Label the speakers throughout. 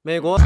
Speaker 1: 美国。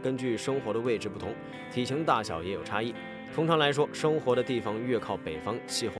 Speaker 1: 根据生活的位置不同，体型大小也有差异。通常来说，生活的地方越靠北方，气候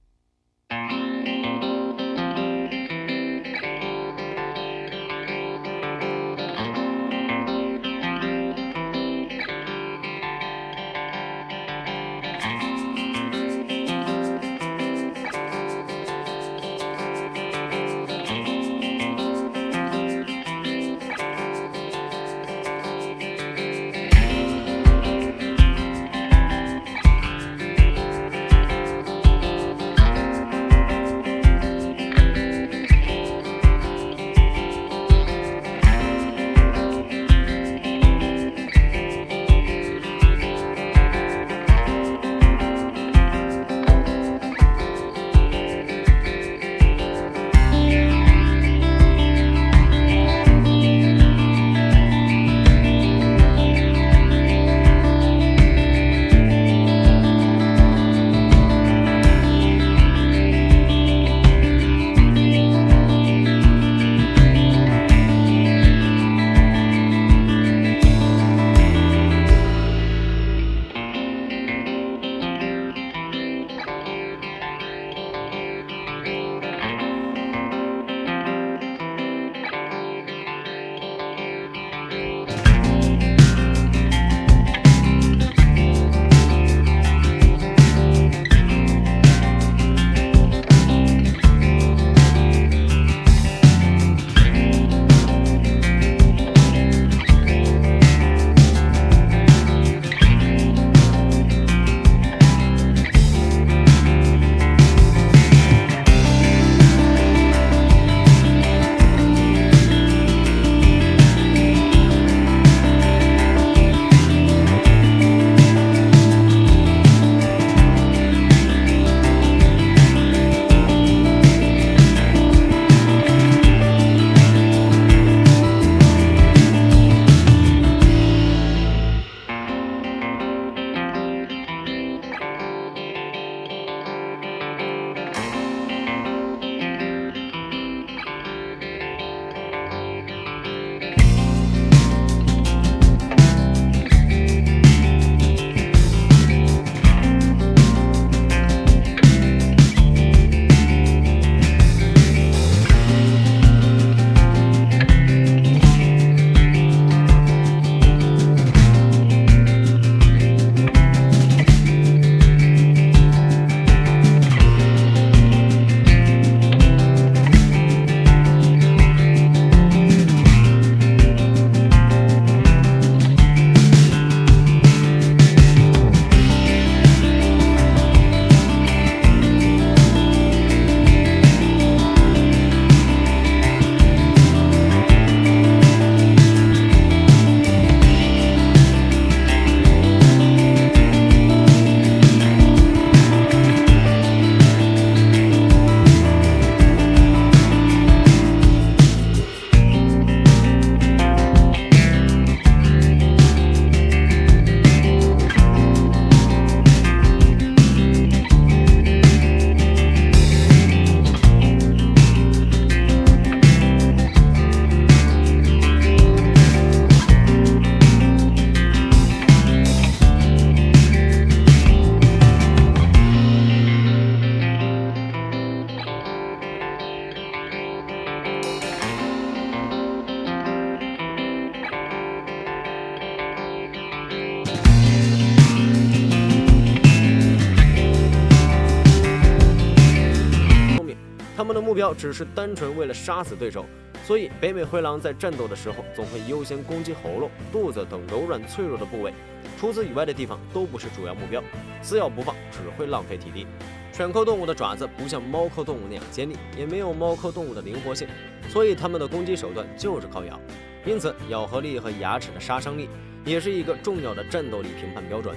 Speaker 1: 们的目标只是单纯为了杀死对手，所以北美灰狼在战斗的时候总会优先攻击喉咙、肚子等柔软脆弱的部位，除此以外的地方都不是主要目标，死咬不放只会浪费体力。犬科动物的爪子不像猫科动物那样尖利，也没有猫科动物的灵活性，所以它们的攻击手段就是靠咬。因此，咬合力和牙齿的杀伤力也是一个重要的战斗力评判标准。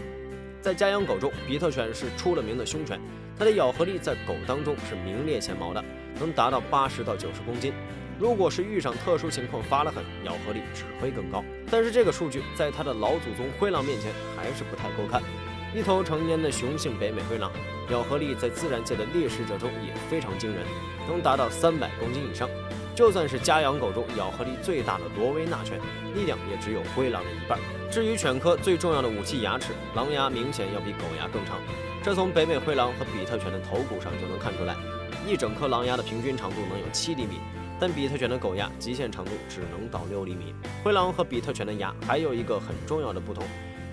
Speaker 1: 在家养狗中，比特犬是出了名的凶犬，它的咬合力在狗当中是名列前茅的，能达到80到90公斤。如果是遇上特殊情况发了狠，咬合力只会更高。但是这个数据在它的老祖宗灰狼面前还是不太够看。一头成年的雄性北美灰狼，咬合力在自然界的猎食者中也非常惊人，能达到300公斤以上。就算是家养狗中咬合力最大的罗威纳犬，力量也只有灰狼的一半。至于犬科最重要的武器牙齿，狼牙明显要比狗牙更长，这从北美灰狼和比特犬的头骨上就能看出来。一整颗狼牙的平均长度能有7厘米，但比特犬的狗牙极限长度只能到6厘米。灰狼和比特犬的牙还有一个很重要的不同，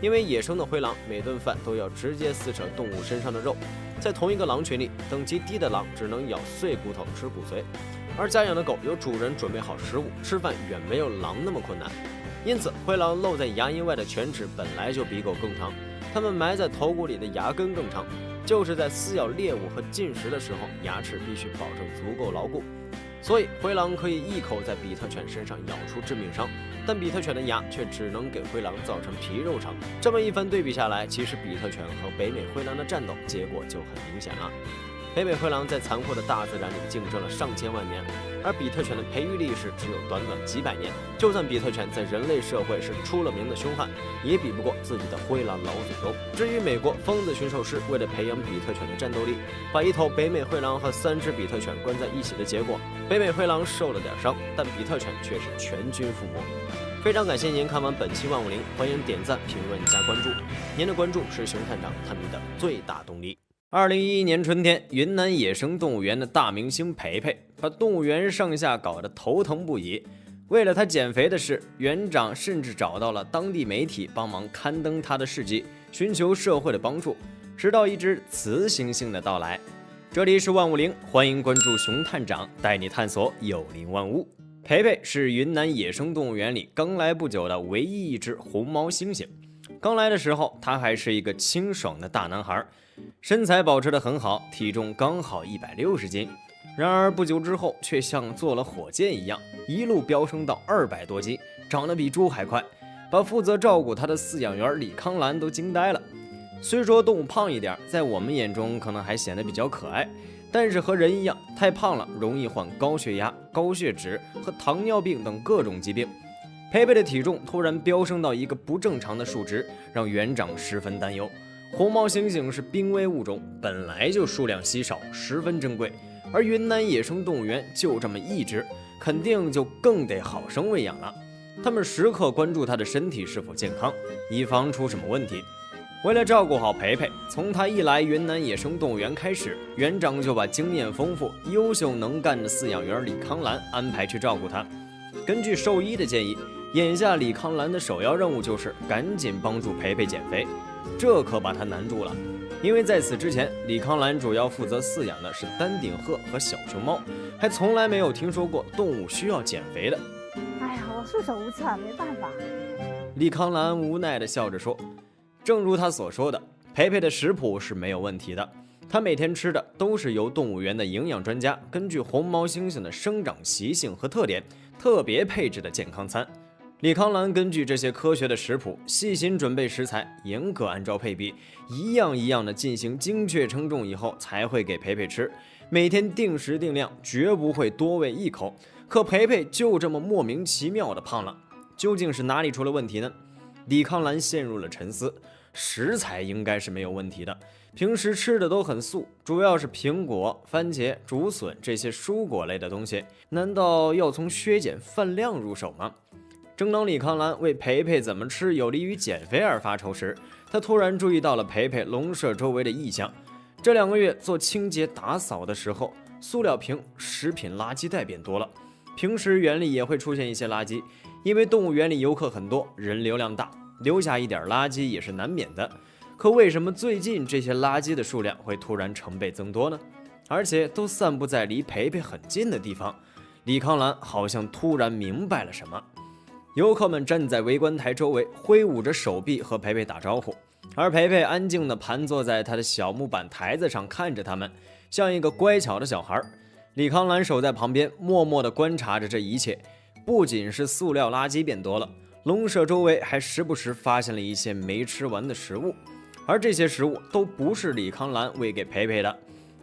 Speaker 1: 因为野生的灰狼每顿饭都要直接撕扯动物身上的肉，在同一个狼群里，等级低的狼只能咬碎骨头吃骨髓，而家养的狗有主人准备好食物，吃饭远没有狼那么困难。因此，灰狼露在牙龈外的犬齿本来就比狗更长，它们埋在头骨里的牙根更长，就是在撕咬猎物和进食的时候，牙齿必须保证足够牢固。所以，灰狼可以一口在比特犬身上咬出致命伤，但比特犬的牙却只能给灰狼造成皮肉伤。这么一番对比下来，其实比特犬和北美灰狼的战斗结果就很明显了。北美灰狼在残酷的大自然里竞争了上千万年，而比特犬的培育历史只有短短几百年。就算比特犬在人类社会是出了名的凶悍，也比不过自己的灰狼老祖宗。至于美国疯子驯兽师为了培养比特犬的战斗力，把一头北美灰狼和3只比特犬关在一起的结果，北美灰狼受了点伤，但比特犬却是全军覆没。非常感谢您看完本期万物灵，欢迎点赞、评论加关注，您的关注是熊探长探秘的最大动力。2011年春天，云南野生动物园的大明星培培把动物园上下搞得头疼不已。为了他减肥的事，园长甚至找到了当地媒体帮忙刊登他的事迹，寻求社会的帮助。直到一只雌猩猩的到来。这里是万物灵，欢迎关注熊探长，带你探索有灵万物。培培是云南野生动物园里刚来不久的唯一一只红毛猩猩。刚来的时候，他还是一个清爽的大男孩，身材保持得很好，体重刚好160斤。然而不久之后，却像坐了火箭一样，一路飙升到200多斤，长得比猪还快，把负责照顾他的饲养员李康兰都惊呆了。虽说动物胖一点，在我们眼中可能还显得比较可爱，但是和人一样，太胖了容易患高血压、高血脂和糖尿病等各种疾病。培培的体重突然飙升到一个不正常的数值，让园长十分担忧。红毛猩猩是濒危物种，本来就数量稀少，十分珍贵，而云南野生动物园就这么一只，肯定就更得好生喂养了。他们时刻关注它的身体是否健康，以防出什么问题。为了照顾好培培，从他一来云南野生动物园开始，园长就把经验丰富、优秀能干的饲养员李康兰安排去照顾他。根据兽医的建议，眼下李康兰的首要任务就是赶紧帮助培培减肥，这可把他难住了。因为在此之前，李康兰主要负责饲养的是丹顶鹤和小熊猫，还从来没有听说过动物需要减肥的。
Speaker 2: 哎呀，我束手无策，没办法。
Speaker 1: 李康兰无奈地笑着说，正如他所说的，培培的食谱是没有问题的，他每天吃的都是由动物园的营养专家根据红毛猩猩的生长习性和特点特别配置的健康餐。李康兰根据这些科学的食谱，细心准备食材，严格按照配比，一样一样的进行精确称重以后才会给培培吃，每天定时定量，绝不会多喂一口。可培培就这么莫名其妙的胖了，究竟是哪里出了问题呢？李康兰陷入了沉思。食材应该是没有问题的，平时吃的都很素，主要是苹果、番茄、竹笋这些蔬果类的东西，难道要从削减饭量入手吗？正当李康兰为培培怎么吃有利于减肥而发愁时，他突然注意到了培培笼舍周围的异象。这2个月做清洁打扫的时候，塑料瓶、食品垃圾袋变多了。平时园里也会出现一些垃圾，因为动物园里游客很多，人流量大，留下一点垃圾也是难免的。可为什么最近这些垃圾的数量会突然成倍增多呢？而且都散布在离培培很近的地方。李康兰好像突然明白了什么。游客们站在围观台周围，挥舞着手臂和培培打招呼，而培培安静地盘坐在他的小木板台子上，看着他们，像一个乖巧的小孩。李康兰守在旁边，默默地观察着这一切。不仅是塑料垃圾变多了，笼舍周围还时不时发现了一些没吃完的食物，而这些食物都不是李康兰喂给培培的，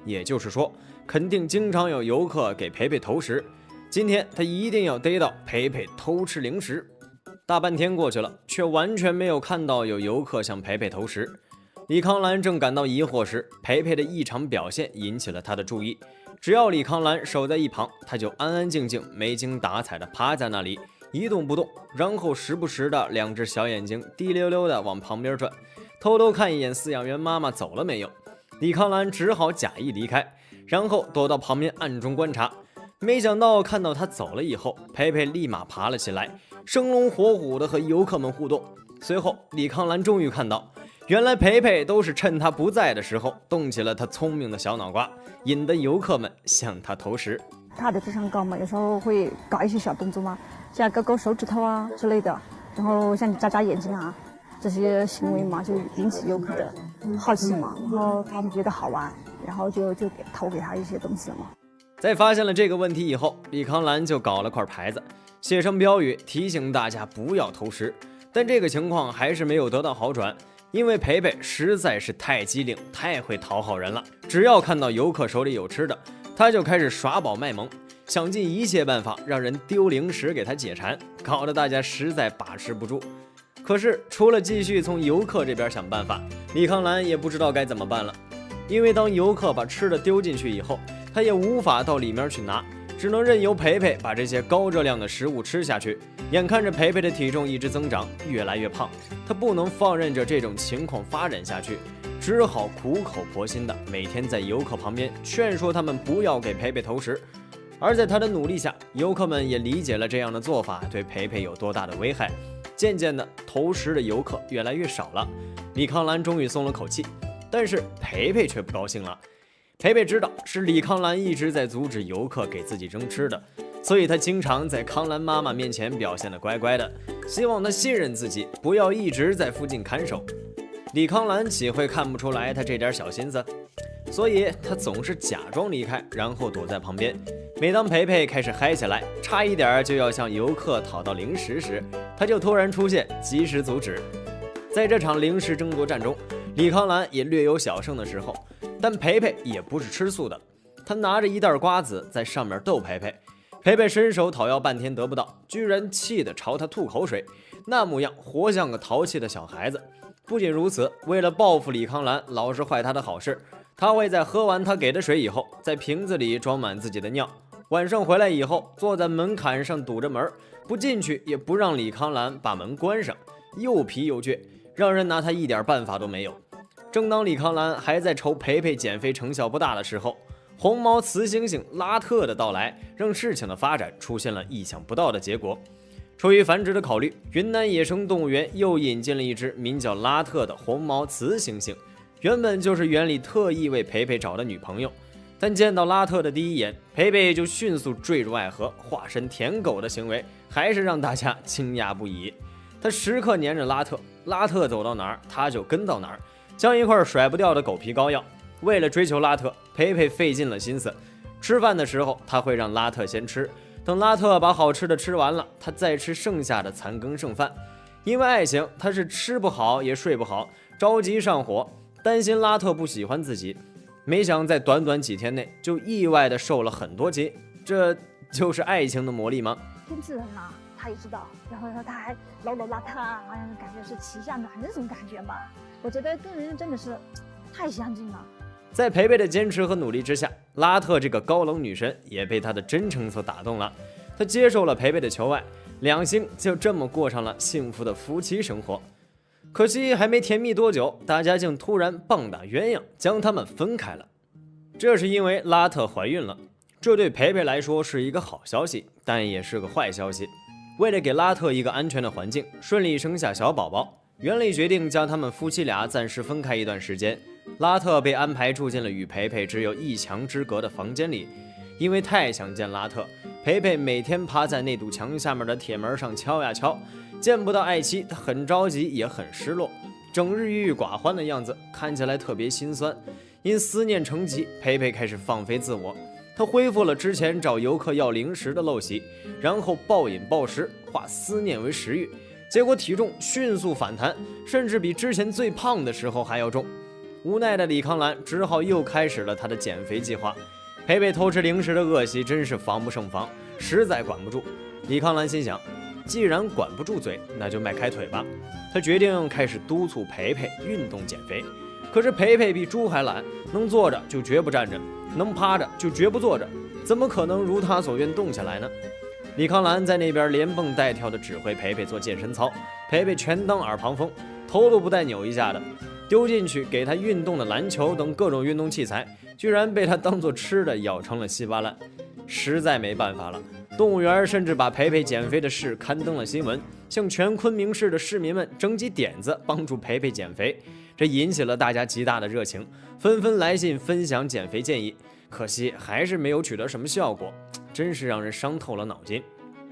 Speaker 1: 也就是说，肯定经常有游客给培培投食。今天他一定要逮到培培偷吃零食。大半天过去了，却完全没有看到有游客向培培投食。李康兰正感到疑惑时，培培的异常表现引起了他的注意。只要李康兰守在一旁，他就安安静静、没精打采地趴在那里，一动不动，然后时不时的两只小眼睛滴溜溜地往旁边转，偷偷看一眼饲养员妈妈走了没有。李康兰只好假意离开，然后躲到旁边暗中观察。没想到看到他走了以后，培培立马爬了起来，生龙活虎地和游客们互动。随后李康兰终于看到，原来培培都是趁他不在的时候动起了他聪明的小脑瓜，引得游客们向他投食。
Speaker 2: 他的智商高嘛，有时候会搞一些小动作嘛，像勾勾手指头啊之类的，然后像眨眨眼睛啊，这些行为嘛，就引起游客的好奇嘛，然后他们觉得好玩，然后就投给他一些东西了嘛。
Speaker 1: 在发现了这个问题以后，李康兰就搞了块牌子，写上标语提醒大家不要投食。但这个情况还是没有得到好转，因为培培实在是太机灵，太会讨好人了。只要看到游客手里有吃的，他就开始耍宝卖萌，想尽一切办法让人丢零食给他解馋，搞得大家实在把持不住。可是除了继续从游客这边想办法，李康兰也不知道该怎么办了。因为当游客把吃的丢进去以后，他也无法到里面去拿，只能任由培培把这些高热量的食物吃下去。眼看着培培的体重一直增长，越来越胖，他不能放任着这种情况发展下去，只好苦口婆心的每天在游客旁边劝说他们不要给培培投食。而在他的努力下，游客们也理解了这样的做法对培培有多大的危害。渐渐的，投食的游客越来越少了，李康兰终于松了口气。但是培培却不高兴了。培培知道是李康兰一直在阻止游客给自己扔吃的，所以他经常在康兰妈妈面前表现得乖乖的，希望她信任自己，不要一直在附近看守。李康兰岂会看不出来他这点小心思？所以他总是假装离开，然后躲在旁边。每当培培开始嗨起来，差一点就要向游客讨到零食时，他就突然出现，及时阻止。在这场零食争夺战中，李康兰也略有小胜的时候，但培培也不是吃素的，他拿着一袋瓜子在上面逗培培。培培伸手讨要半天得不到，居然气得朝他吐口水，那模样活像个淘气的小孩子。不仅如此，为了报复李康兰老是坏他的好事，他会在喝完他给的水以后，在瓶子里装满自己的尿。晚上回来以后，坐在门槛上堵着门，不进去也不让李康兰把门关上，又皮又倔，让人拿他一点办法都没有。正当李康兰还在愁培培减肥成效不大的时候，红毛雌猩猩拉特的到来，让事情的发展出现了意想不到的结果。出于繁殖的考虑，云南野生动物园又引进了一只名叫拉特的红毛雌猩猩。原本就是园里特意为培培找的女朋友，但见到拉特的第一眼，培培就迅速坠入爱河，化身舔狗的行为还是让大家惊讶不已。他时刻黏着拉特，拉特走到哪儿他就跟到哪儿，像一块甩不掉的狗皮膏药。为了追求拉特，培培费尽了心思。吃饭的时候，他会让拉特先吃，等拉特把好吃的吃完了，他再吃剩下的残羹剩饭。因为爱情，他是吃不好也睡不好，着急上火，担心拉特不喜欢自己。没想在短短几天内就意外的瘦了很多斤，这就是爱情的魔力吗？
Speaker 2: 天之人啊，他也知道，然后他还搂搂拉他，好像感觉是骑象的那种感觉嘛。我觉得跟人真的是太相近了。
Speaker 1: 在培培的坚持和努力之下，拉特这个高冷女神也被她的真诚所打动了。她接受了培培的求爱，两星就这么过上了幸福的夫妻生活。可惜还没甜蜜多久，大家竟突然棒打鸳鸯，将他们分开了。这是因为拉特怀孕了，这对培培来说是一个好消息，但也是个坏消息。为了给拉特一个安全的环境，顺利生下小宝宝，园里决定将他们夫妻俩暂时分开一段时间。拉特被安排住进了与培培只有1墙之隔的房间里，因为太想见拉特，培培每天趴在那堵墙下面的铁门上敲呀敲，见不到爱妻，他很着急也很失落，整日郁郁寡欢的样子看起来特别心酸。因思念成疾，培培开始放飞自我，他恢复了之前找游客要零食的陋习，然后暴饮暴食，化思念为食欲，结果体重迅速反弹，甚至比之前最胖的时候还要重。无奈的李康兰只好又开始了她的减肥计划。培培偷吃零食的恶习真是防不胜防，实在管不住。李康兰心想，既然管不住嘴，那就迈开腿吧。她决定开始督促培培运动减肥。可是培培比猪还懒，能坐着就绝不站着，能趴着就绝不坐着，怎么可能如他所愿动下来呢？李康兰在那边连蹦带跳的指挥培培做健身操，培培全当耳旁风，头都不带扭一下的。丢进去给他运动的篮球等各种运动器材，居然被他当作吃的咬成了稀巴烂，实在没办法了。动物园甚至把培培减肥的事刊登了新闻，向全昆明市的市民们征集点子，帮助培培减肥。这引起了大家极大的热情，纷纷来信分享减肥建议。可惜还是没有取得什么效果，真是让人伤透了脑筋。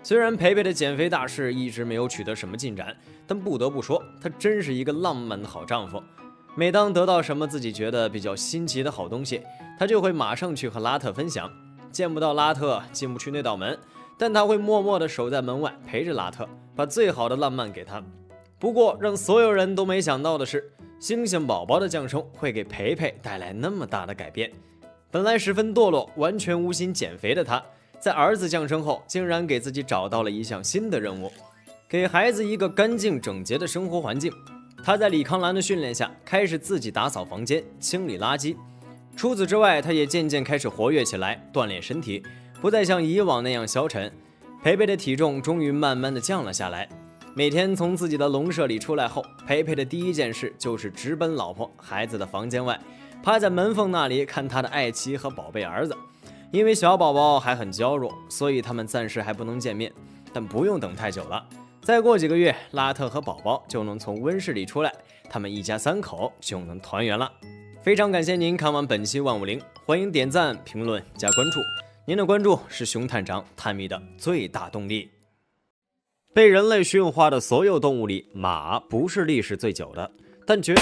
Speaker 1: 虽然培培的减肥大事一直没有取得什么进展，但不得不说，他真是一个浪漫的好丈夫。每当得到什么自己觉得比较新奇的好东西，他就会马上去和拉特分享。见不到拉特，进不去那道门，但他会默默地守在门外陪着拉特，把最好的浪漫给他。不过让所有人都没想到的是，星星宝宝的降生会给培培带来那么大的改变。本来十分堕落、完全无心减肥的他，在儿子降生后，竟然给自己找到了一项新的任务，给孩子一个干净整洁的生活环境。他在李康兰的训练下，开始自己打扫房间、清理垃圾。除此之外，他也渐渐开始活跃起来，锻炼身体，不再像以往那样消沉。培培的体重终于慢慢的降了下来。每天从自己的笼舍里出来后，培培的第一件事就是直奔老婆、孩子的房间外，趴在门缝那里看他的爱妻和宝贝儿子。因为小宝宝还很娇弱，所以他们暂时还不能见面，但不用等太久了。再过几个月，拉特和宝宝就能从温室里出来，他们一家3口就能团圆了。非常感谢您看完本期万物灵，欢迎点赞、评论、加关注，您的关注是熊探长探秘的最大动力。被人类驯化的所有动物里，马不是历史最久的，但绝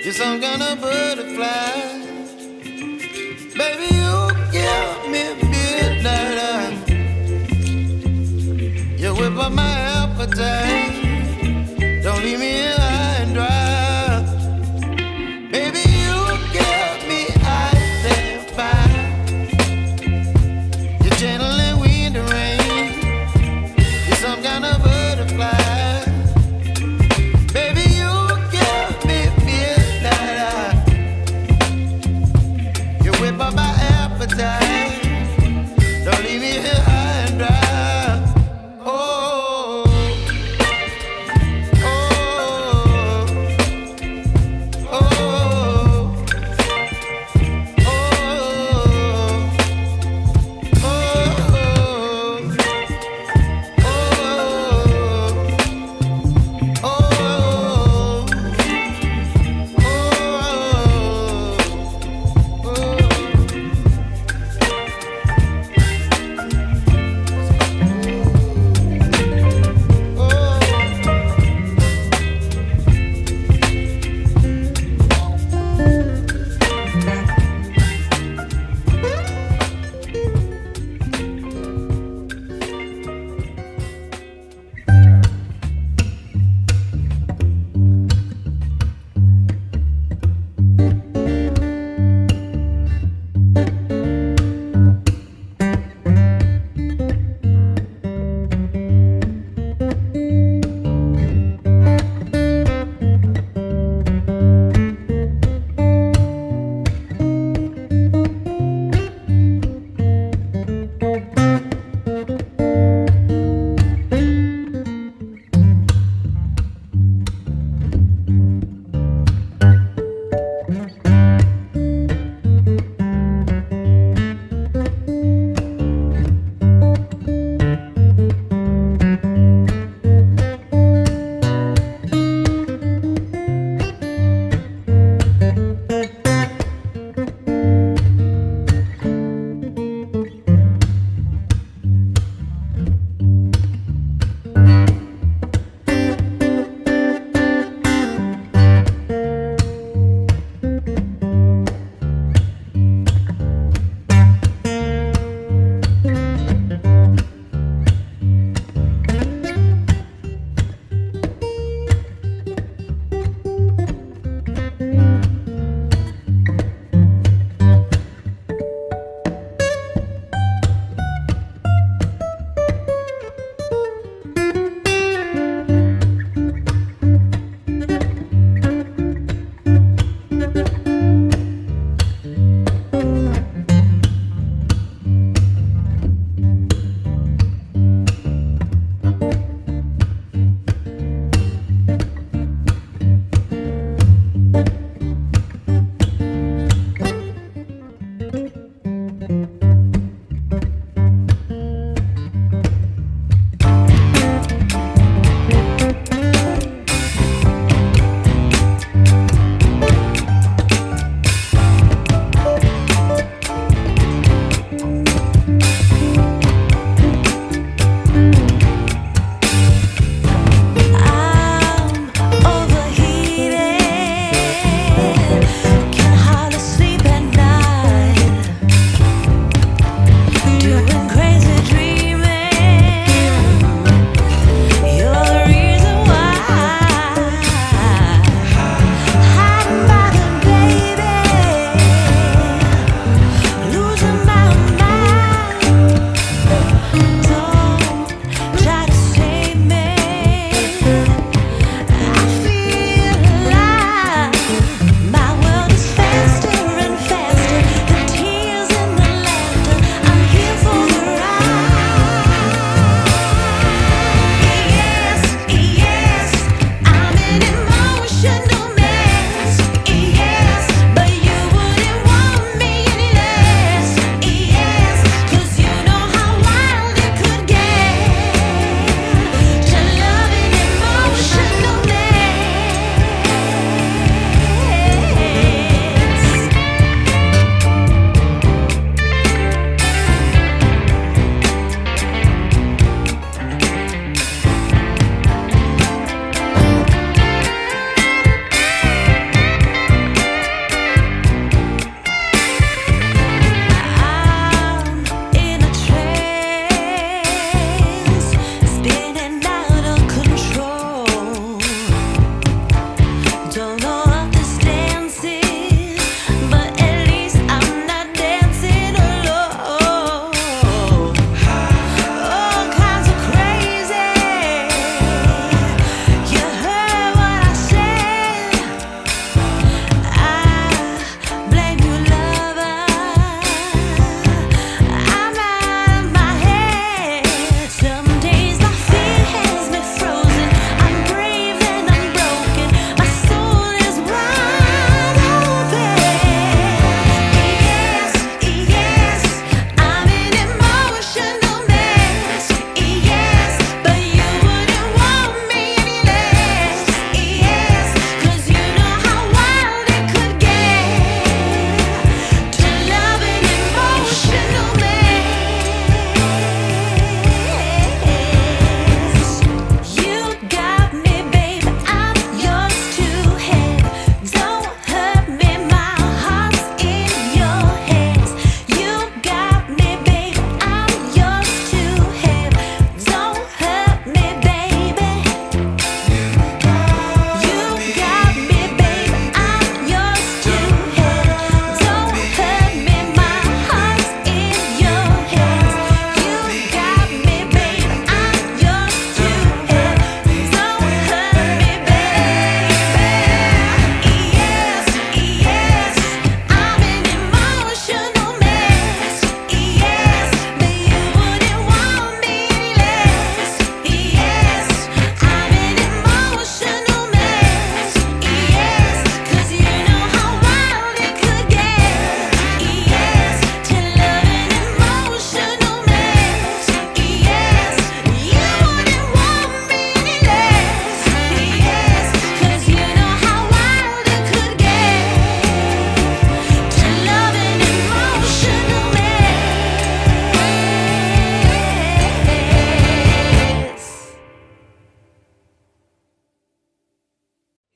Speaker 3: You're some kind of butterfly. Baby, you give me midnight. You whip up my appetite. Don't leave me here high and dry. Baby, you give me ice and fire. You're channeling wind and rain. You're some kind of butterfly. Baby, you give me midnight. You whip up my appetite. Don't leave me here high and dry. Oh,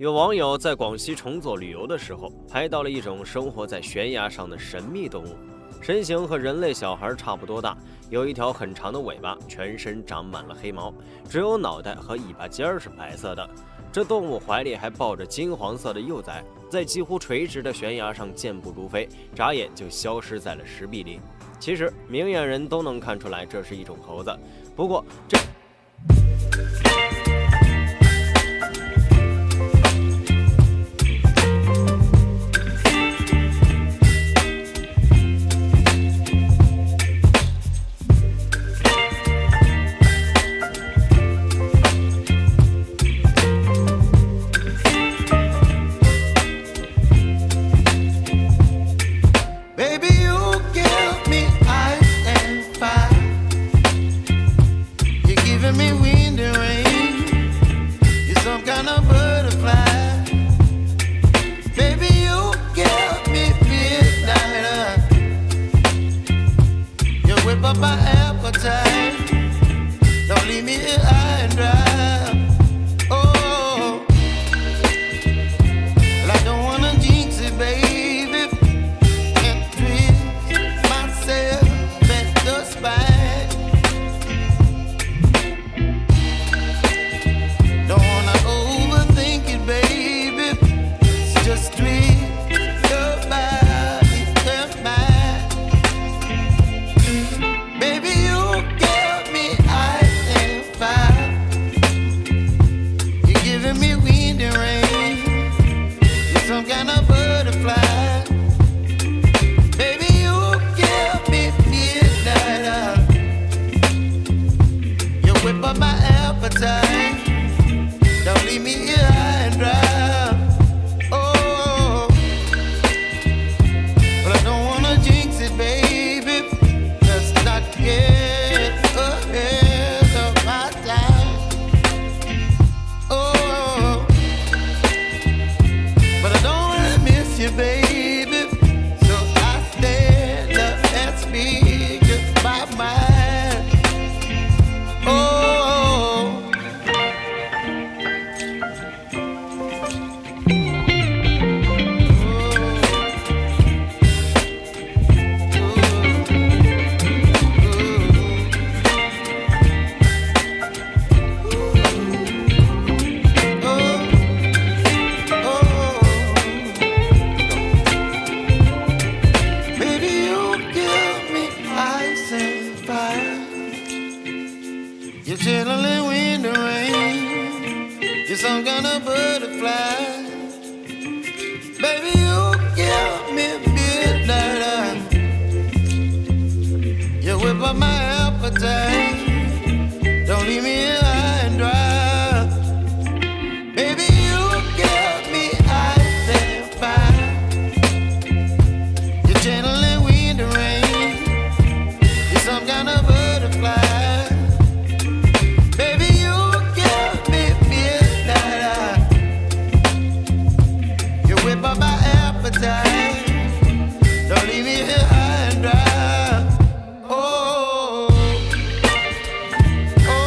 Speaker 1: 有网友在广西崇左旅游的时候，拍到了一种生活在悬崖上的神秘动物，身形和人类小孩差不多大，有一条很长的尾巴，全身长满了黑毛，只有脑袋和尾巴尖是白色的。这动物怀里还抱着金黄色的幼崽，在几乎垂直的悬崖上健步如飞，眨眼就消失在了石壁里。其实明眼人都能看出来这是一种猴子，不过这
Speaker 3: some kind of butterfly. Baby, you give me midnight. You whip up my appetite. Don't leave me here high and dry. Baby, you give me ice and fire. You're channeling wind and rain. You're some kind of butterfly. Don't leave me here high and dry. Oh, oh,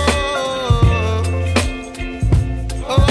Speaker 3: oh, oh,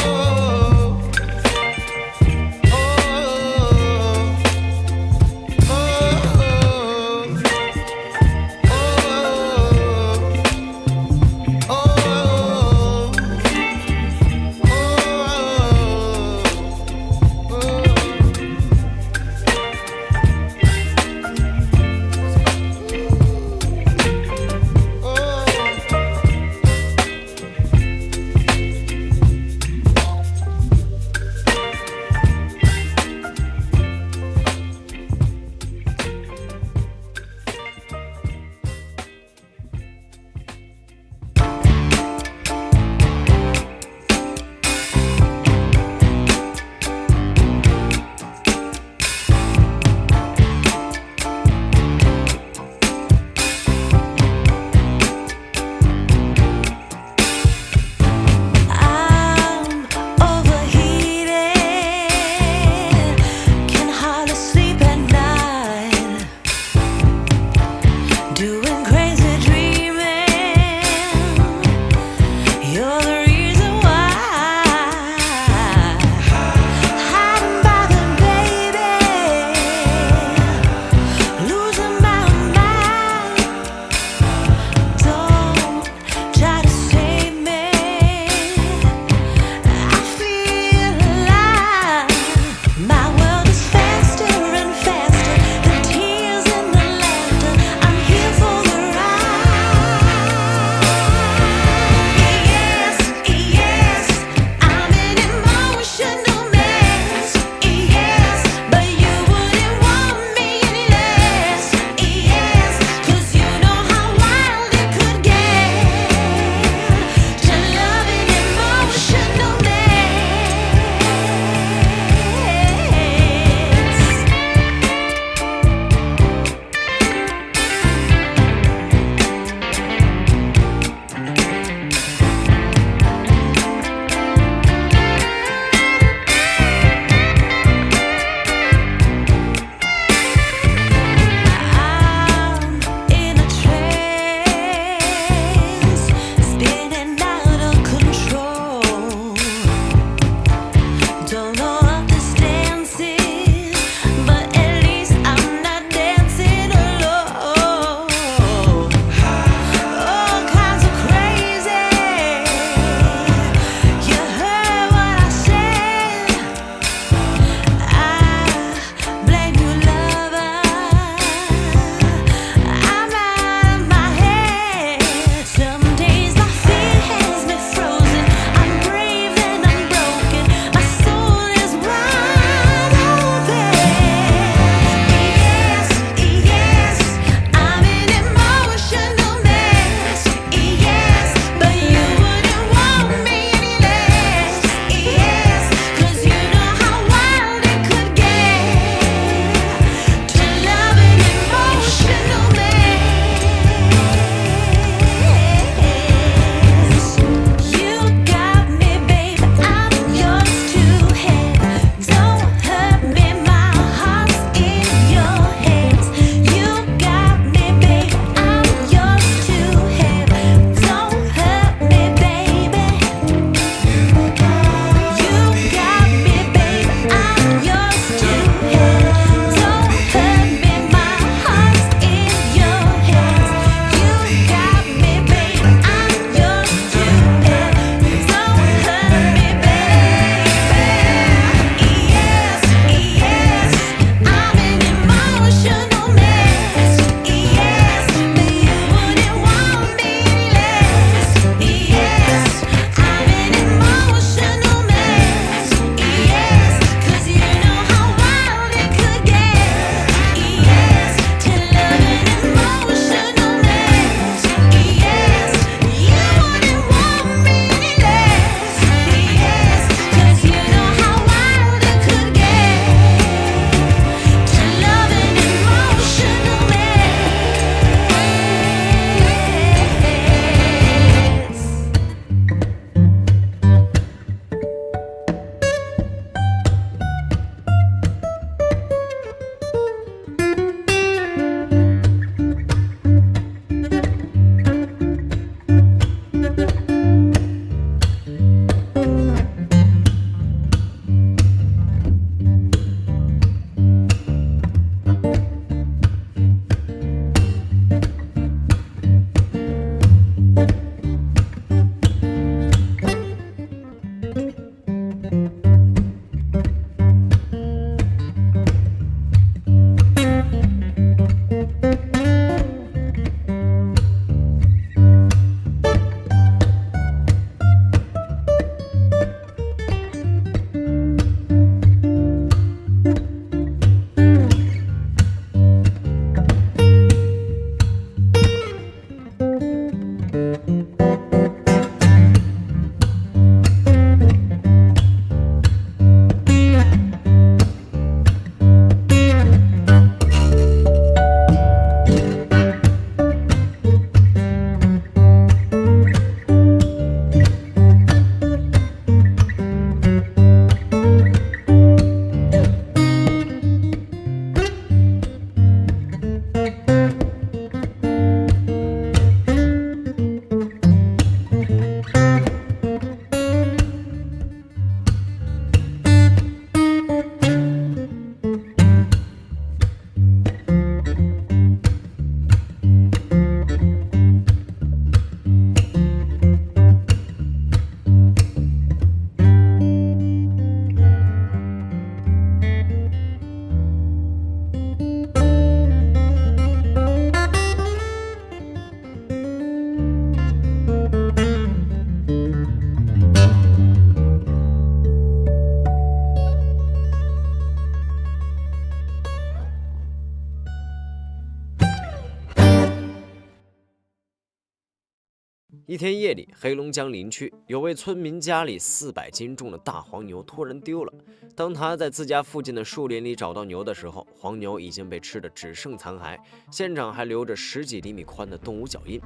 Speaker 1: 一天夜里，黑龙江林区有位村民家里400斤重的大黄牛突然丢了。当他在自家附近的树林里找到牛的时候，黄牛已经被吃得只剩残骸，现场还留着10几厘米宽的动物脚印。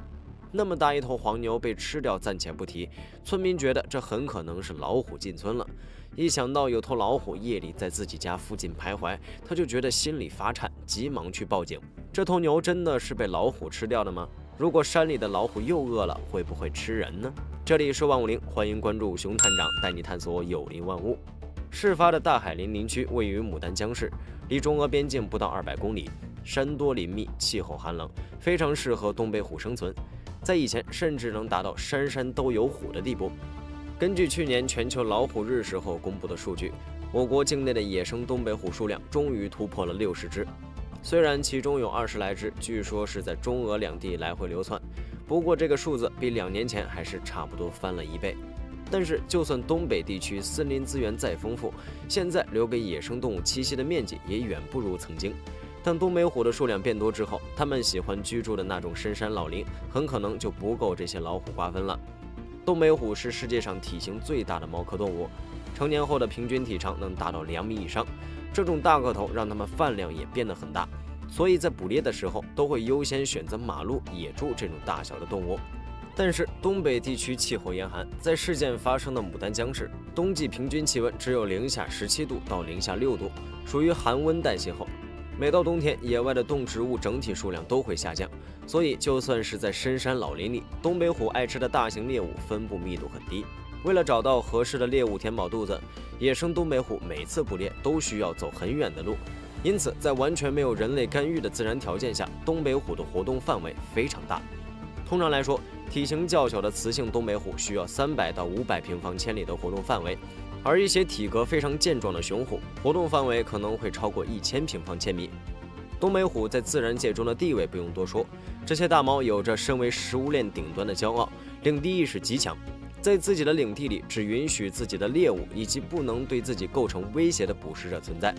Speaker 1: 那么大一头黄牛被吃掉暂且不提，村民觉得这很可能是老虎进村了。一想到有头老虎夜里在自己家附近徘徊，他就觉得心里发颤，急忙去报警。这头牛真的是被老虎吃掉的吗？如果山里的老虎又饿了，会不会吃人呢？这里是万物林，欢迎关注熊探长，带你探索有林万物。事发的大海林林区位于牡丹江市，离中俄边境不到200公里，山多林密，气候寒冷，非常适合东北虎生存。在以前甚至能达到山山都有虎的地步。根据去年全球老虎日时候公布的数据，我国境内的野生东北虎数量终于突破了60只。虽然其中有20来只，据说是在中俄两地来回流窜，不过这个数字比2年前还是差不多翻了1倍。但是就算东北地区森林资源再丰富，现在留给野生动物栖息的面积也远不如曾经。当东北虎的数量变多之后，它们喜欢居住的那种深山老林很可能就不够这些老虎瓜分了。东北虎是世界上体型最大的猫科动物，成年后的平均体长能达到2米以上。这种大个头让它们饭量也变得很大，所以在捕猎的时候都会优先选择马鹿、野猪这种大小的动物。但是东北地区气候严寒，在事件发生的牡丹江市，冬季平均气温只有零下17度到零下6度，属于寒温带气候。每到冬天，野外的动植物整体数量都会下降，所以就算是在深山老林里，东北虎爱吃的大型猎物分布密度很低。为了找到合适的猎物填饱肚子，野生东北虎每次捕猎都需要走很远的路，因此在完全没有人类干预的自然条件下，东北虎的活动范围非常大。通常来说，体型较小的雌性东北虎需要300到500平方千里的活动范围，而一些体格非常健壮的雄虎，活动范围可能会超过1000平方千米。东北虎在自然界中的地位不用多说，这些大猫有着身为食物链顶端的骄傲，领地意识极强，在自己的领地里只允许自己的猎物以及不能对自己构成威胁的捕食者存在。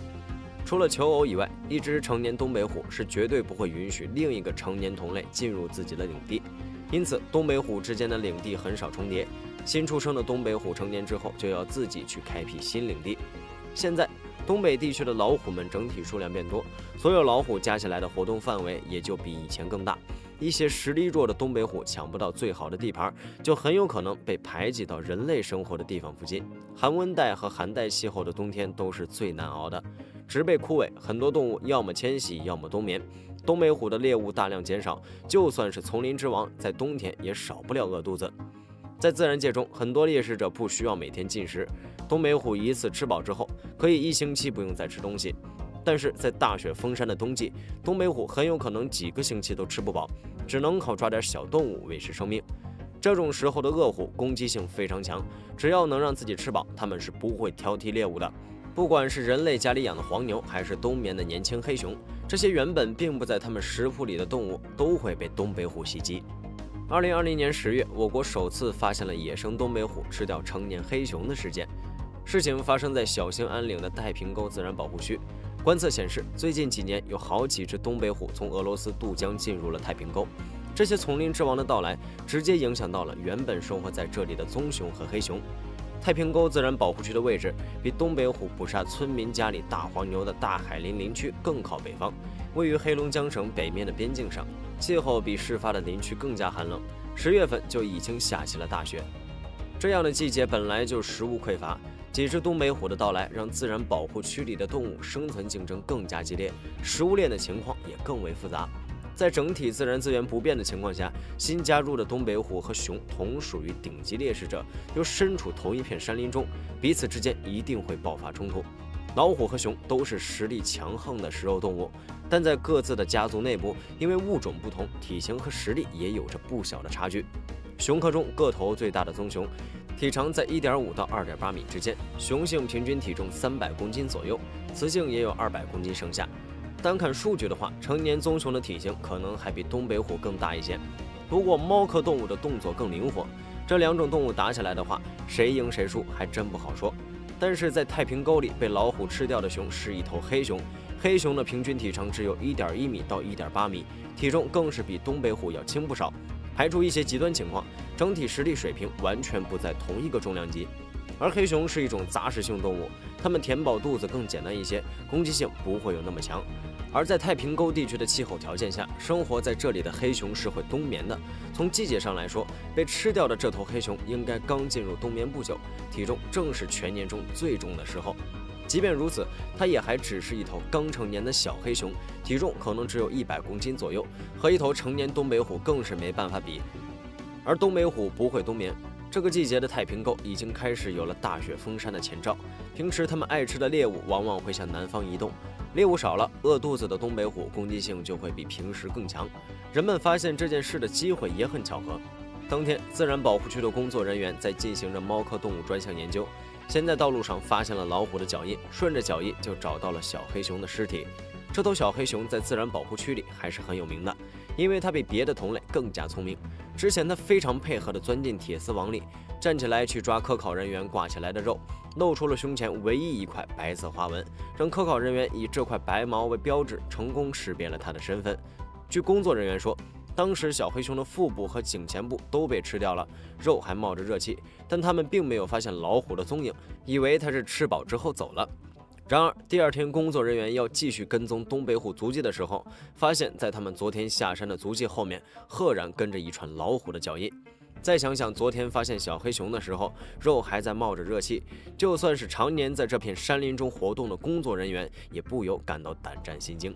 Speaker 1: 除了求偶以外，一只成年东北虎是绝对不会允许另一个成年同类进入自己的领地，因此东北虎之间的领地很少重叠。新出生的东北虎成年之后就要自己去开辟新领地。现在东北地区的老虎们整体数量变多，所有老虎加起来的活动范围也就比以前更大。一些实力弱的东北虎抢不到最好的地盘，就很有可能被排挤到人类生活的地方附近。寒温带和寒带气候的冬天都是最难熬的，植被枯萎，很多动物要么迁徙，要么冬眠。东北虎的猎物大量减少，就算是丛林之王，在冬天也少不了饿肚子。在自然界中，很多猎食者不需要每天进食，东北虎一次吃饱之后，可以1星期不用再吃东西。但是在大雪封山的冬季，东北虎很有可能几个星期都吃不饱，只能靠抓点小动物维持生命。这种时候的饿虎攻击性非常强，只要能让自己吃饱，它们是不会挑剔猎物的。不管是人类家里养的黄牛，还是冬眠的年轻黑熊，这些原本并不在它们食谱里的动物，都会被东北虎袭击。2020年10月，我国首次发现了野生东北虎吃掉成年黑熊的事件。事情发生在小兴安岭的太平沟自然保护区。观测显示，最近几年有好几只东北虎从俄罗斯渡江进入了太平沟。这些丛林之王的到来，直接影响到了原本生活在这里的棕熊和黑熊。太平沟自然保护区的位置比东北虎捕杀村民家里大黄牛的大海林林区更靠北方，位于黑龙江省北面的边境上，气候比事发的林区更加寒冷，10月份就已经下起了大雪。这样的季节本来就食物匮乏，几只东北虎的到来让自然保护区里的动物生存竞争更加激烈，食物链的情况也更为复杂。在整体自然资源不变的情况下，新加入的东北虎和熊同属于顶级猎食者，又身处同一片山林中，彼此之间一定会爆发冲突。老虎和熊都是实力强横的食肉动物，但在各自的家族内部，因为物种不同，体型和实力也有着不小的差距。熊科中个头最大的棕熊，体长在1.5到2.8米之间，雄性平均体重300公斤左右，雌性也有200公斤上下。单看数据的话，成年棕熊的体型可能还比东北虎更大一些。不过猫科动物的动作更灵活，这两种动物打起来的话，谁赢谁输还真不好说。但是在太平沟里被老虎吃掉的熊是一头黑熊，黑熊的平均体长只有1.1米到1.8米，体重更是比东北虎要轻不少。排除一些极端情况，整体实力水平完全不在同一个重量级。而黑熊是一种杂食性动物，它们填饱肚子更简单一些，攻击性不会有那么强。而在太平沟地区的气候条件下，生活在这里的黑熊是会冬眠的。从季节上来说，被吃掉的这头黑熊应该刚进入冬眠不久，体重正是全年中最重的时候。即便如此，它也还只是一头刚成年的小黑熊，体重可能只有100公斤左右，和一头成年东北虎更是没办法比。而东北虎不会冬眠，这个季节的太平沟已经开始有了大雪封山的前兆。平时它们爱吃的猎物往往会向南方移动，猎物少了，饿肚子的东北虎攻击性就会比平时更强。人们发现这件事的机会也很巧合。当天，自然保护区的工作人员在进行着猫科动物专项研究，先在道路上发现了老虎的脚印，顺着脚印就找到了小黑熊的尸体。这头小黑熊在自然保护区里还是很有名的，因为它比别的同类更加聪明。之前它非常配合地钻进铁丝网里，站起来去抓科考人员挂起来的肉，露出了胸前唯一一块白色花纹，让科考人员以这块白毛为标志，成功识别了它的身份。据工作人员说，当时小黑熊的腹部和颈前部都被吃掉了，肉还冒着热气，但他们并没有发现老虎的踪影，以为它是吃饱之后走了。然而，第二天工作人员要继续跟踪东北虎足迹的时候，发现在他们昨天下山的足迹后面，赫然跟着一串老虎的脚印。再想想昨天发现小黑熊的时候，肉还在冒着热气，就算是常年在这片山林中活动的工作人员，也不由感到胆战心惊。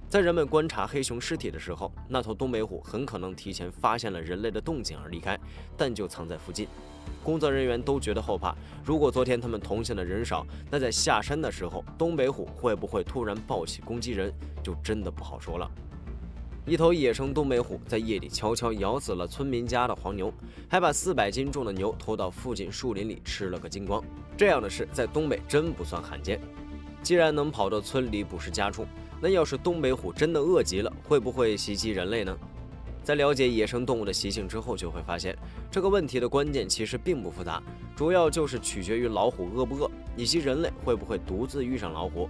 Speaker 1: 在人们观察黑熊尸体的时候，那头东北虎很可能提前发现了人类的动静而离开，但就藏在附近。工作人员都觉得后怕，如果昨天他们同行的人少，那在下山的时候，东北虎会不会突然暴起攻击人，就真的不好说了。一头野生东北虎在夜里悄悄咬死了村民家的黄牛，还把400斤重的牛拖到附近树林里吃了个精光。这样的事在东北真不算罕见。既然能跑到村里捕食家畜，那要是东北虎真的饿极了，会不会袭击人类呢？在了解野生动物的习性之后，就会发现这个问题的关键其实并不复杂，主要就是取决于老虎饿不饿，以及人类会不会独自遇上老虎。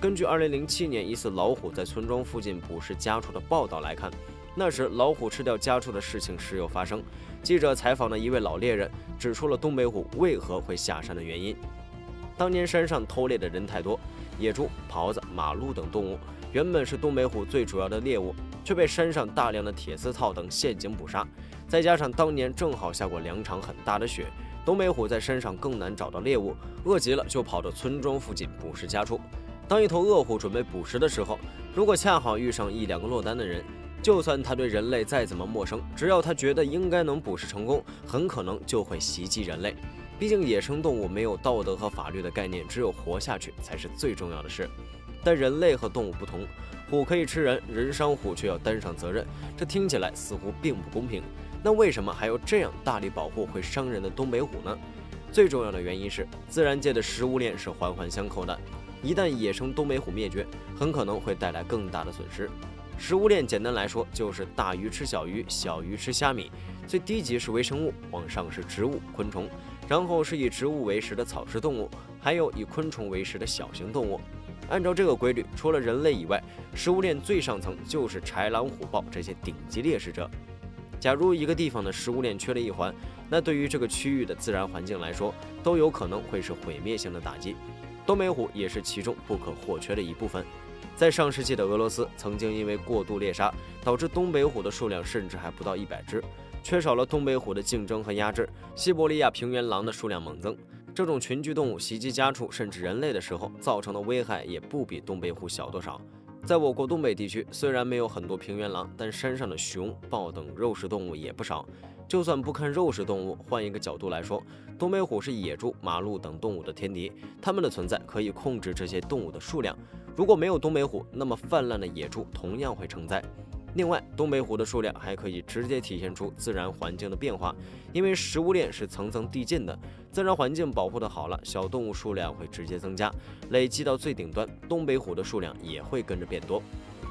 Speaker 1: 根据2007年一次老虎在村庄附近捕食家畜的报道来看，那时老虎吃掉家畜的事情时有发生。记者采访了一位老猎人，指出了东北虎为何会下山的原因。当年山上偷猎的人太多，野猪、狍子、马鹿等动物原本是东北虎最主要的猎物，却被山上大量的铁丝套等陷阱捕杀。再加上当年正好下过2场很大的雪，东北虎在山上更难找到猎物，饿极了就跑到村庄附近捕食家畜。当一头恶虎准备捕食的时候，如果恰好遇上1-2个落单的人，就算他对人类再怎么陌生，只要他觉得应该能捕食成功，很可能就会袭击人类。毕竟野生动物没有道德和法律的概念，只有活下去才是最重要的事。但人类和动物不同，虎可以吃人，人伤虎却要担上责任，这听起来似乎并不公平。那为什么还要这样大力保护会伤人的东北虎呢？最重要的原因是，自然界的食物链是环环相扣的，一旦野生东北虎灭绝，很可能会带来更大的损失。食物链简单来说就是大鱼吃小鱼，小鱼吃虾米，最低级是微生物，往上是植物、昆虫，然后是以植物为食的草食动物，还有以昆虫为食的小型动物。按照这个规律，除了人类以外，食物链最上层就是豺狼虎豹这些顶级猎食者。假如一个地方的食物链缺了一环，那对于这个区域的自然环境来说，都有可能会是毁灭性的打击。东北虎也是其中不可或缺的一部分。在上世纪的俄罗斯，曾经因为过度猎杀，导致东北虎的数量甚至还不到100只。缺少了东北虎的竞争和压制，西伯利亚平原狼的数量猛增。这种群居动物袭击家畜甚至人类的时候，造成的危害也不比东北虎小多少。在我国东北地区，虽然没有很多平原狼，但山上的熊、豹等肉食动物也不少。就算不看肉食动物，换一个角度来说，东北虎是野猪、马鹿等动物的天敌，它们的存在可以控制这些动物的数量。如果没有东北虎，那么泛滥的野猪同样会成灾。另外，东北虎的数量还可以直接体现出自然环境的变化，因为食物链是层层递进的，自然环境保护得好了，小动物数量会直接增加，累积到最顶端，东北虎的数量也会跟着变多。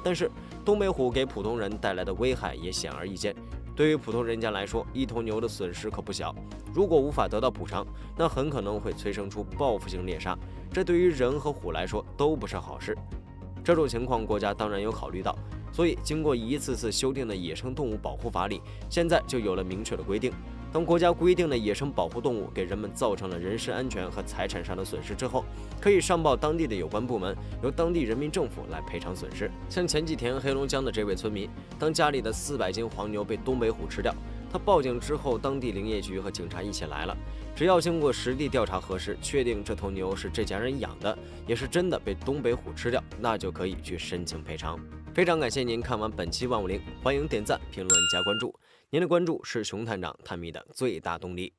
Speaker 1: 但是，东北虎给普通人带来的危害也显而易见。对于普通人家来说，一头牛的损失可不小，如果无法得到补偿，那很可能会催生出报复性猎杀，这对于人和虎来说都不是好事。这种情况，国家当然有考虑到，所以经过一次次修订的野生动物保护法里，现在就有了明确的规定。当国家规定的野生保护动物给人们造成了人身安全和财产上的损失之后，可以上报当地的有关部门，由当地人民政府来赔偿损失。像前几天黑龙江的这位村民，当家里的400斤黄牛被东北虎吃掉，他报警之后，当地林业局和警察一起来了。只要经过实地调查核实，确定这头牛是这家人养的，也是真的被东北虎吃掉，那就可以去申请赔偿。非常感谢您看完本期万物灵，欢迎点赞、评论、加关注。您的关注是熊探长探秘的最大动力。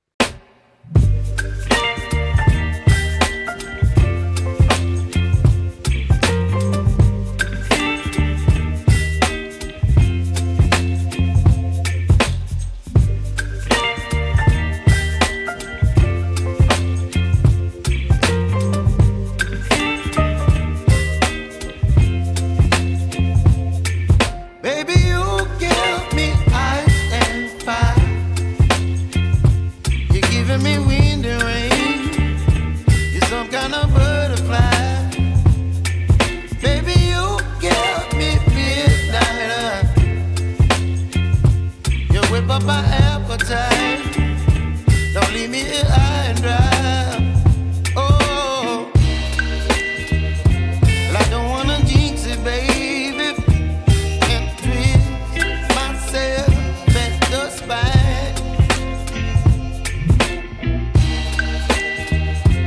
Speaker 3: My appetite, don't leave me here high and dry. Oh, well, I don't wanna jinx it, baby, and twist myself at the spine.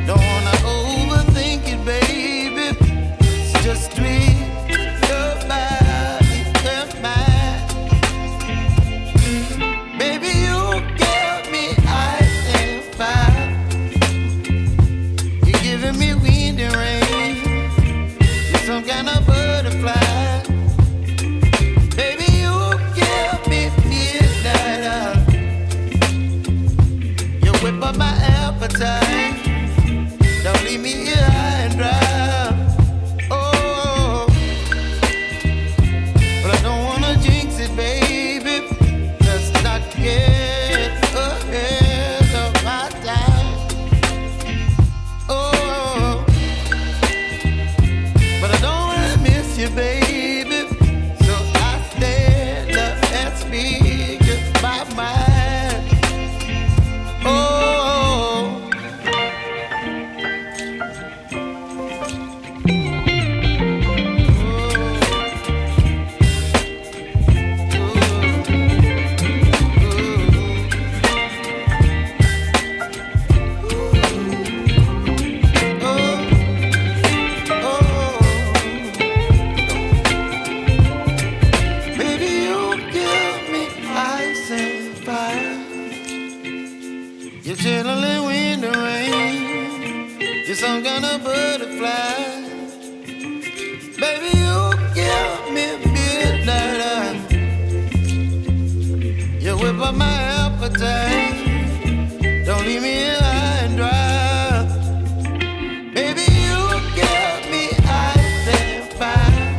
Speaker 3: Don't wanna overthink it, baby, it's just twist your body and mine. Some kind of butterfly, baby, you give me midnight. You whip up my appetite, don't leave me here high and dry. Oh, but I don't wanna jinx it, baby. Let's not get ahead of my time. Oh, but I don't wanna miss you, baby. So I stand up and speak just my mind. Oh. You're chilling wind and rain. You're some kind of butterfly. Baby, you give me midnight. You whip up my appetite. Don't leave me here high and dry. Baby, you give me ice and fire.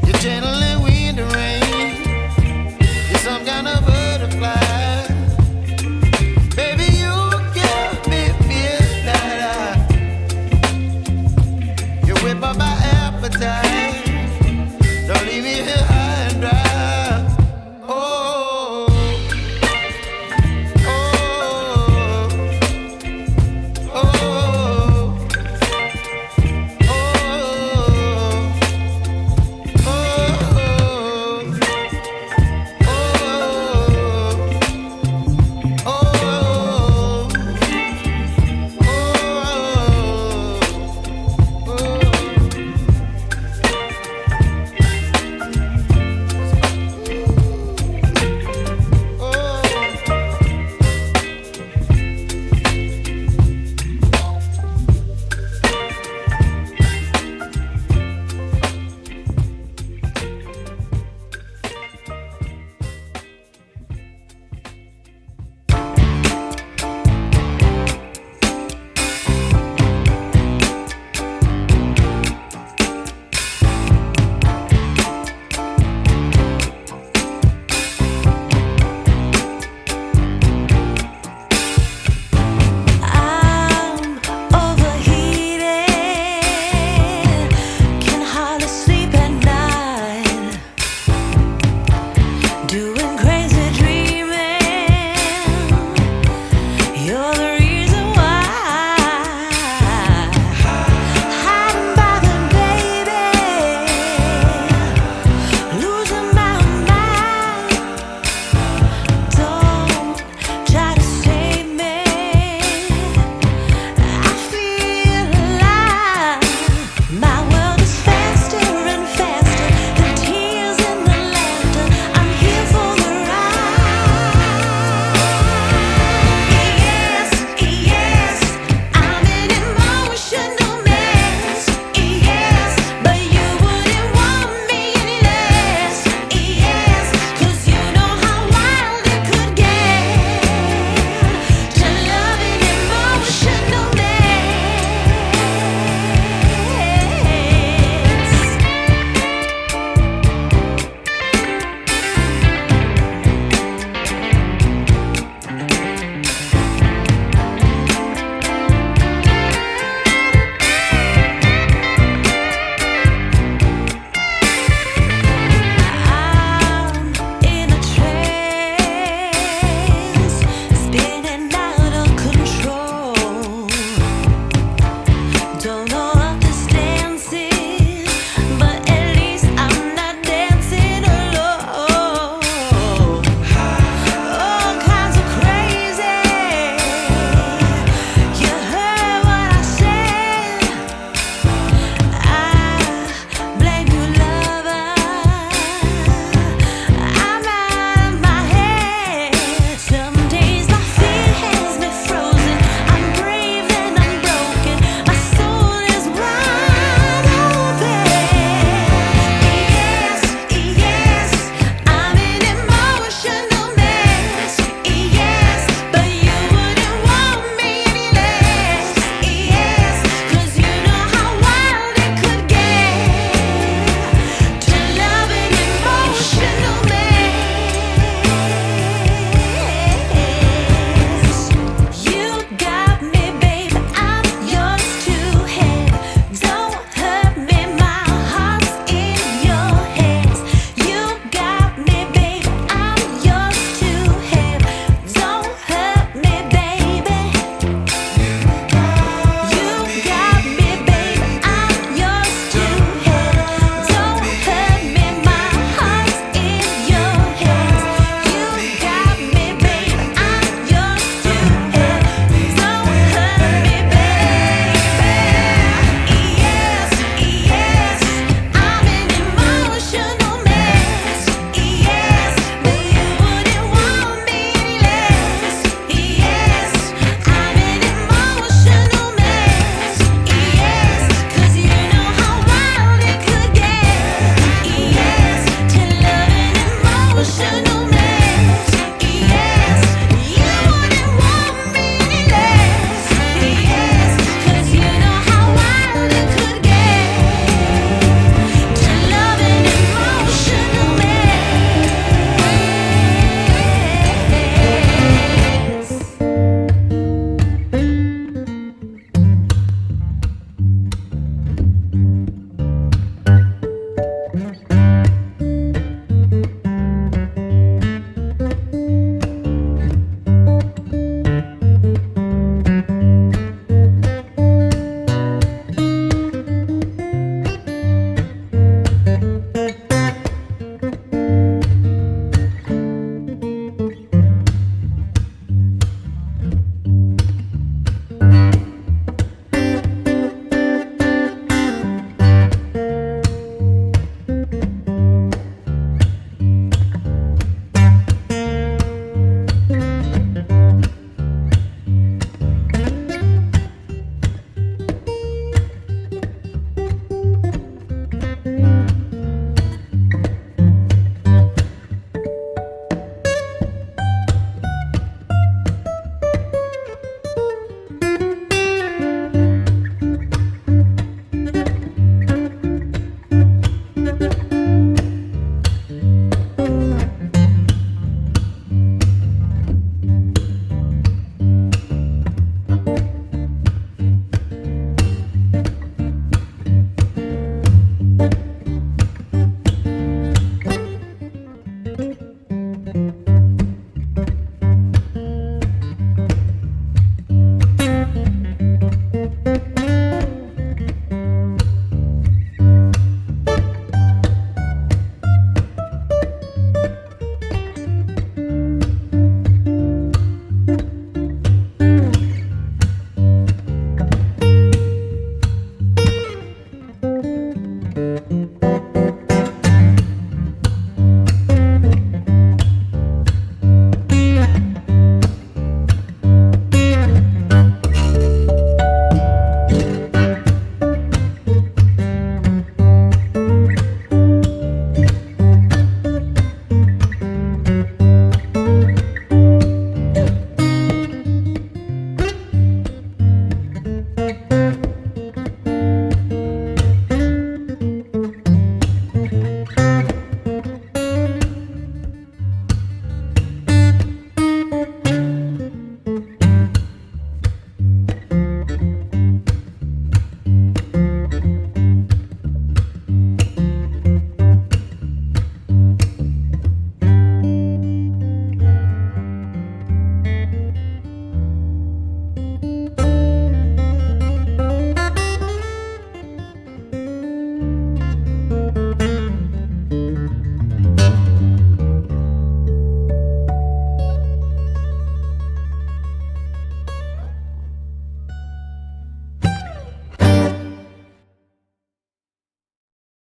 Speaker 3: You're chilling wind and rain. You're some kind of butterfly. Whip up my appetite.